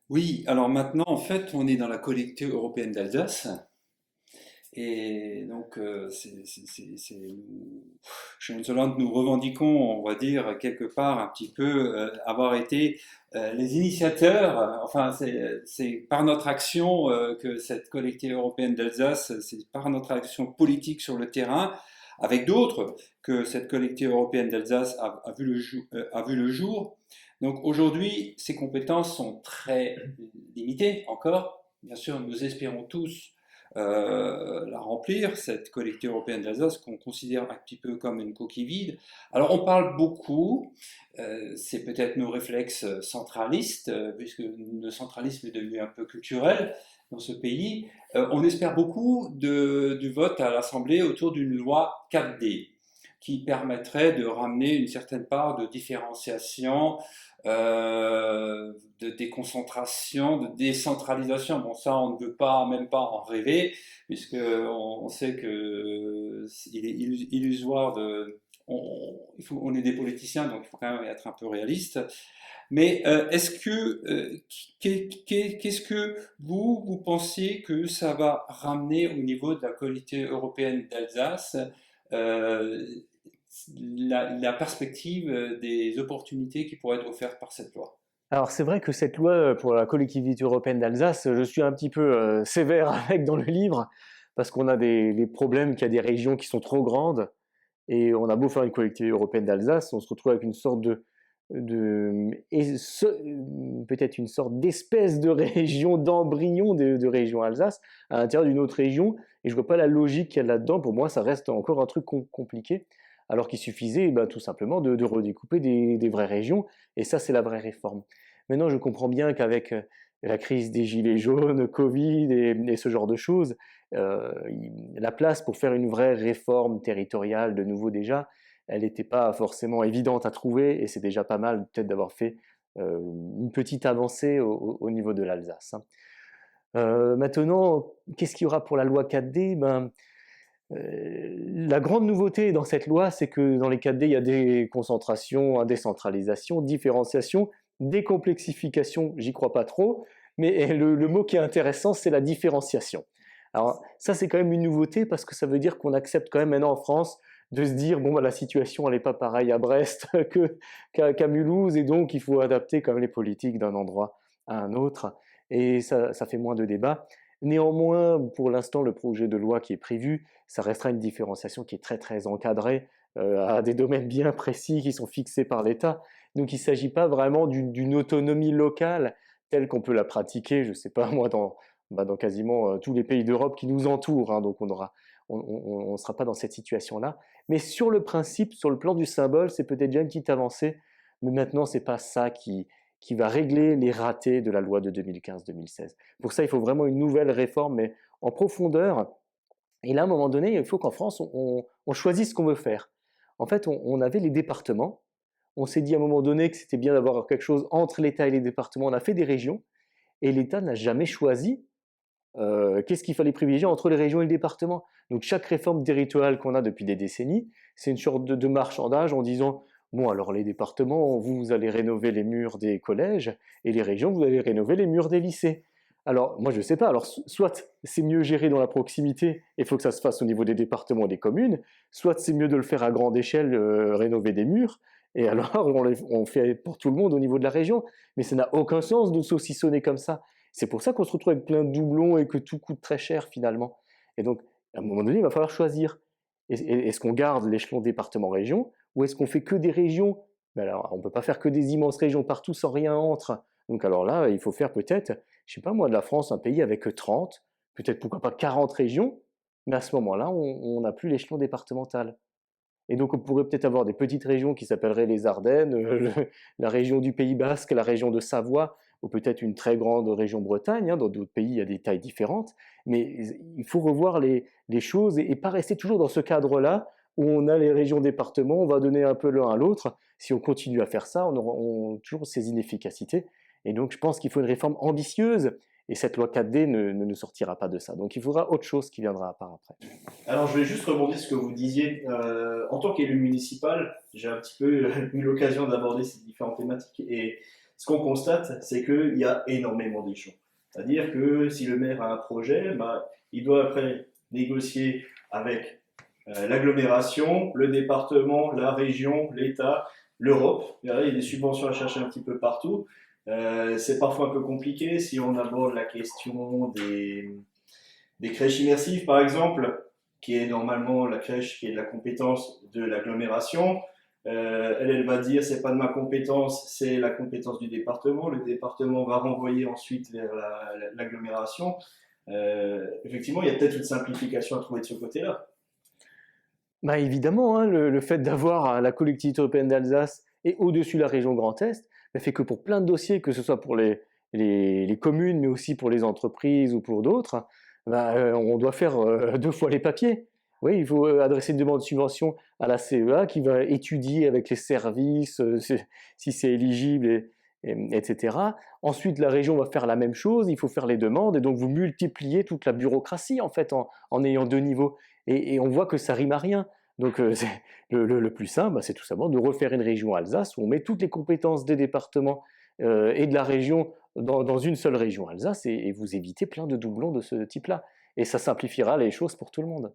Oui, alors maintenant, en fait, on est dans la collectivité européenne d'Alsace. Et donc, chez Hohenzollern, nous revendiquons, on va dire, quelque part, un petit peu, avoir été les initiateurs. Enfin, c'est par notre action que cette collectivité européenne d'Alsace, c'est par notre action politique sur le terrain, avec d'autres, que cette collectivité européenne d'Alsace a vu le jour. Donc aujourd'hui, ces compétences sont très limitées encore. Bien sûr, nous espérons tous la remplir, cette collectivité européenne d'Alsace qu'on considère un petit peu comme une coquille vide. Alors on parle beaucoup, c'est peut-être nos réflexes centralistes, puisque le centralisme est devenu un peu culturel dans ce pays. On espère beaucoup du vote à l'Assemblée autour d'une loi 4D qui permettrait de ramener une certaine part de différenciation, de déconcentration, de décentralisation. Bon, ça, on ne veut pas, même pas en rêver, puisque on sait que il est illusoire de. On est des politiciens, donc il faut quand même être un peu réaliste. Mais qu'est-ce que vous pensez que ça va ramener au niveau de la collectivité européenne d'Alsace, euh, la perspective des opportunités qui pourraient être offertes par cette loi? Alors c'est vrai que cette loi pour la collectivité européenne d'Alsace, je suis un petit peu sévère avec dans le livre, parce qu'on a les problèmes qu'il y a des régions qui sont trop grandes, et on a beau faire une collectivité européenne d'Alsace, on se retrouve avec une sorte peut-être une sorte d'espèce de région, d'embryon de région Alsace, à l'intérieur d'une autre région, et je vois pas la logique qu'il y a là-dedans. Pour moi, ça reste encore un truc compliqué, alors qu'il suffisait tout simplement de redécouper des vraies régions, et ça c'est la vraie réforme. Maintenant, je comprends bien qu'avec la crise des gilets jaunes, Covid et ce genre de choses, la place pour faire une vraie réforme territoriale de nouveau déjà, elle n'était pas forcément évidente à trouver, et c'est déjà pas mal peut-être d'avoir fait une petite avancée au niveau de l'Alsace, hein. Maintenant, qu'est-ce qu'il y aura pour la loi 4D? La grande nouveauté dans cette loi, c'est que dans les 4D, il y a déconcentration, décentralisation, différenciation, décomplexification, j'y crois pas trop, mais le mot qui est intéressant, c'est la différenciation. Alors ça, c'est quand même une nouveauté parce que ça veut dire qu'on accepte quand même maintenant en France de se dire, bon, bah, la situation, elle n'est pas pareille à Brest qu'à Mulhouse, et donc il faut adapter quand même les politiques d'un endroit à un autre, et ça fait moins de débats. Néanmoins, pour l'instant, le projet de loi qui est prévu, ça restera une différenciation qui est très très encadrée, à des domaines bien précis qui sont fixés par l'État. Donc il ne s'agit pas vraiment d'une autonomie locale telle qu'on peut la pratiquer, je ne sais pas moi, dans quasiment tous les pays d'Europe qui nous entourent, hein. Donc on ne sera pas dans cette situation-là. Mais sur le principe, sur le plan du symbole, c'est peut-être déjà une petite avancée, mais maintenant, ce n'est pas ça qui va régler les ratés de la loi de 2015-2016. Pour ça, il faut vraiment une nouvelle réforme, mais en profondeur. Et là, à un moment donné, il faut qu'en France, on choisisse ce qu'on veut faire. En fait, on avait les départements. On s'est dit à un moment donné que c'était bien d'avoir quelque chose entre l'État et les départements. On a fait des régions, et l'État n'a jamais choisi qu'est-ce qu'il fallait privilégier entre les régions et le département. Donc chaque réforme territoriale qu'on a depuis des décennies, c'est une sorte de marchandage en disant, bon alors les départements, vous allez rénover les murs des collèges, et les régions, vous allez rénover les murs des lycées. Alors moi je ne sais pas, alors soit c'est mieux géré dans la proximité, et il faut que ça se fasse au niveau des départements et des communes, soit c'est mieux de le faire à grande échelle, rénover des murs, et alors on fait pour tout le monde au niveau de la région. Mais ça n'a aucun sens de saucissonner comme ça. C'est pour ça qu'on se retrouve avec plein de doublons et que tout coûte très cher finalement. Et donc, à un moment donné, il va falloir choisir. Est-ce qu'on garde l'échelon département-région, ou est-ce qu'on fait que des régions? Ben alors, on ne peut pas faire que des immenses régions partout sans rien entre. Donc alors là, il faut faire peut-être, je sais pas moi, de la France un pays avec 30, peut-être pourquoi pas 40 régions, mais à ce moment-là, on n'a plus l'échelon départemental. Et donc on pourrait peut-être avoir des petites régions qui s'appelleraient les Ardennes, la région du Pays Basque, la région de Savoie, ou peut-être une très grande région Bretagne, hein. Dans d'autres pays, il y a des tailles différentes. Mais il faut revoir les choses, et pas rester toujours dans ce cadre-là où on a les régions départements, on va donner un peu l'un à l'autre. Si on continue à faire ça, on toujours ces inefficacités. Et donc je pense qu'il faut une réforme ambitieuse, et cette loi 4D ne nous sortira pas de ça. Donc il faudra autre chose qui viendra par après. Alors, je vais juste rebondir sur ce que vous disiez. En tant qu'élu municipal, j'ai un petit peu eu l'occasion d'aborder ces différentes thématiques. Et ce qu'on constate, c'est qu'il y a énormément d'échelons. C'est-à-dire que si le maire a un projet, il doit après négocier avec l'agglomération, le département, la région, l'État, l'Europe. Il y a des subventions à chercher un petit peu partout. C'est parfois un peu compliqué si on aborde la question des crèches immersives, par exemple, qui est normalement la crèche qui est de la compétence de l'agglomération. Elle va dire c'est pas de ma compétence, c'est la compétence du département. Le département va renvoyer ensuite vers l'agglomération. Effectivement, il y a peut-être une simplification à trouver de ce côté-là. Bah évidemment, hein, le fait d'avoir la collectivité européenne d'Alsace et au-dessus la région Grand Est, ça fait que pour plein de dossiers, que ce soit pour les communes, mais aussi pour les entreprises ou pour d'autres, on doit faire 2 fois les papiers. Oui, il faut adresser une demande de subvention à la CEA qui va étudier avec les services si c'est éligible, etc. Ensuite, la région va faire la même chose, il faut faire les demandes, et donc vous multipliez toute la bureaucratie en fait en ayant 2 niveaux. Et on voit que ça rime à rien. Donc le plus simple, c'est tout simplement de refaire une région Alsace où on met toutes les compétences des départements et de la région dans une seule région Alsace, et vous évitez plein de doublons de ce type-là. Et ça simplifiera les choses pour tout le monde.